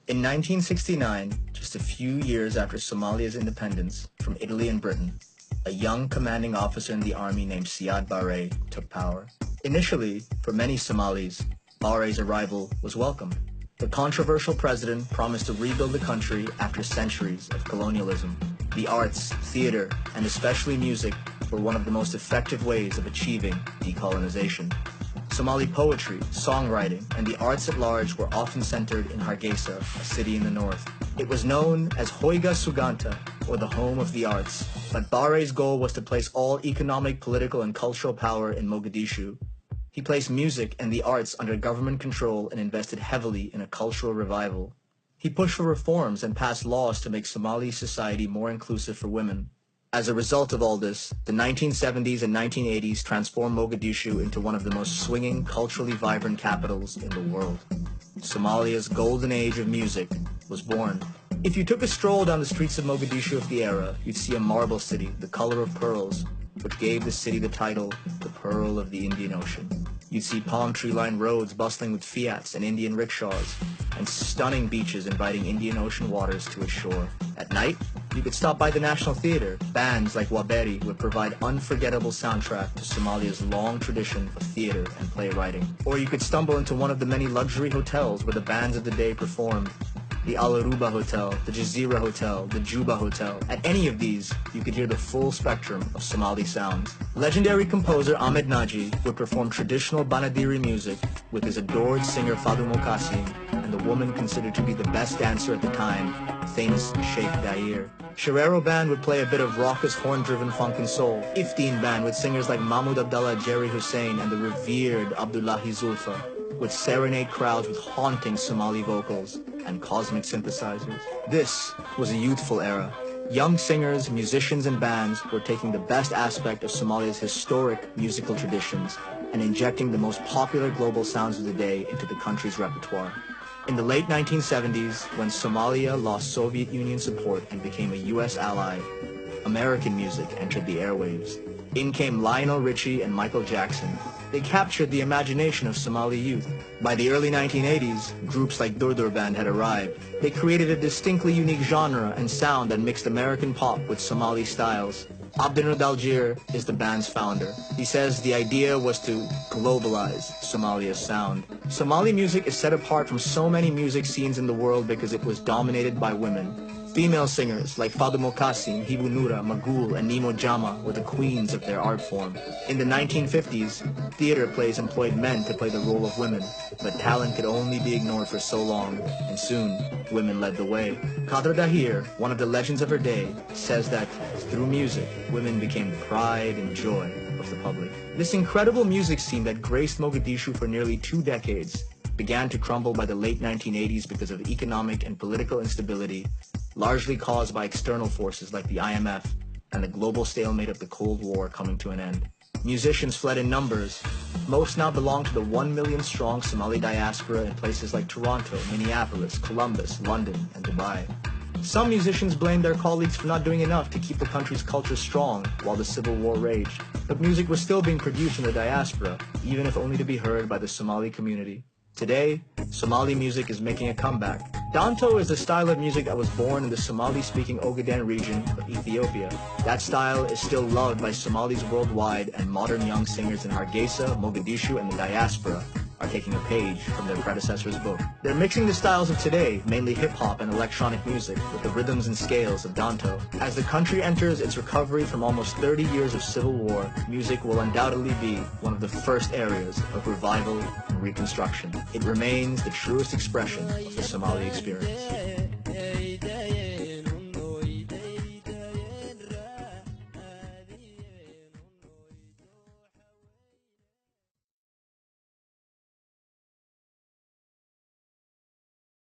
In 1969, just a few years after Somalia's independence from Italy and Britain, a young commanding officer in the army named Siad Barre took power. Initially, for many Somalis, Barre's arrival was welcomed. The controversial president promised to rebuild the country after centuries of colonialism. The arts, theater, and especially music were one of the most effective ways of achieving decolonization. Somali poetry, songwriting, and the arts at large were often centered in Hargeisa, a city in the north. It was known as Hoyga Suganta, or the home of the arts, but Barre's goal was to place all economic, political, and cultural power in Mogadishu. He placed music and the arts under government control and invested heavily in a cultural revival. He pushed for reforms and passed laws to make Somali society more inclusive for women. As a result of all this, the 1970s and 1980s transformed Mogadishu into one of the most swinging, culturally vibrant capitals in the world. Somalia's golden age of music was born. If you took a stroll down the streets of Mogadishu of the era, you'd see a marble city, the color of pearls, which gave the city the title, the Pearl of the Indian Ocean. You'd see palm tree-lined roads bustling with Fiats and Indian rickshaws, and stunning beaches inviting Indian Ocean waters to its shore. At night, you could stop by the National Theatre. Bands like Waberi would provide unforgettable soundtrack to Somalia's long tradition of theater and playwriting. Or you could stumble into one of the many luxury hotels where the bands of the day performed. The Al Aruba Hotel, the Jazeera Hotel, the Juba Hotel. At any of these, you could hear the full spectrum of Somali sounds. Legendary composer Ahmed Naji would perform traditional Banadiri music with his adored singer Fadu Mokasim and the woman considered to be the best dancer at the time, famous Sheikh Dair. Sherero Band would play a bit of raucous horn-driven funk and soul. Ifteen Band with singers like Mahmoud Abdallah, Jerry Hussein, and the revered Abdullahi Zulfa would serenade crowds with haunting Somali vocals and cosmic synthesizers. This was a youthful era. Young singers, musicians, and bands were taking the best aspect of Somalia's historic musical traditions and injecting the most popular global sounds of the day into the country's repertoire. In the late 1970s, when Somalia lost Soviet Union support and became a U.S. ally, American music entered the airwaves. In came Lionel Richie and Michael Jackson. They captured the imagination of Somali youth. By the early 1980s, groups like Durdur Band had arrived. They created a distinctly unique genre and sound that mixed American pop with Somali styles. Abdinur Dalgir is the band's founder. He says the idea was to globalize Somalia's sound. Somali music is set apart from so many music scenes in the world because it was dominated by women. Female singers like Fadu Mokasim, Hibu Nura, Magul, and Nemo Jama were the queens of their art form. In the 1950s, theater plays employed men to play the role of women, but talent could only be ignored for so long, and soon, women led the way. Khadra Dahir, one of the legends of her day, says that through music, women became the pride and joy of the public. This incredible music scene that graced Mogadishu for nearly 2 decades began to crumble by the late 1980s because of economic and political instability, largely caused by external forces like the IMF and the global stalemate of the Cold War coming to an end. Musicians fled in numbers. Most now belong to the 1 million strong Somali diaspora in places like Toronto, Minneapolis, Columbus, London, and Dubai. Some musicians blamed their colleagues for not doing enough to keep the country's culture strong while the Civil War raged. But music was still being produced in the diaspora, even if only to be heard by the Somali community. Today, Somali music is making a comeback. Danto is a style of music that was born in the Somali-speaking Ogaden region of Ethiopia. That style is still loved by Somalis worldwide, and modern young singers in Hargeisa, Mogadishu, and the diaspora are taking a page from their predecessor's book. They're mixing the styles of today, mainly hip-hop and electronic music, with the rhythms and scales of Danto. As the country enters its recovery from almost 30 years of civil war, music will undoubtedly be one of the first areas of revival and reconstruction. It remains the truest expression of the Somali experience.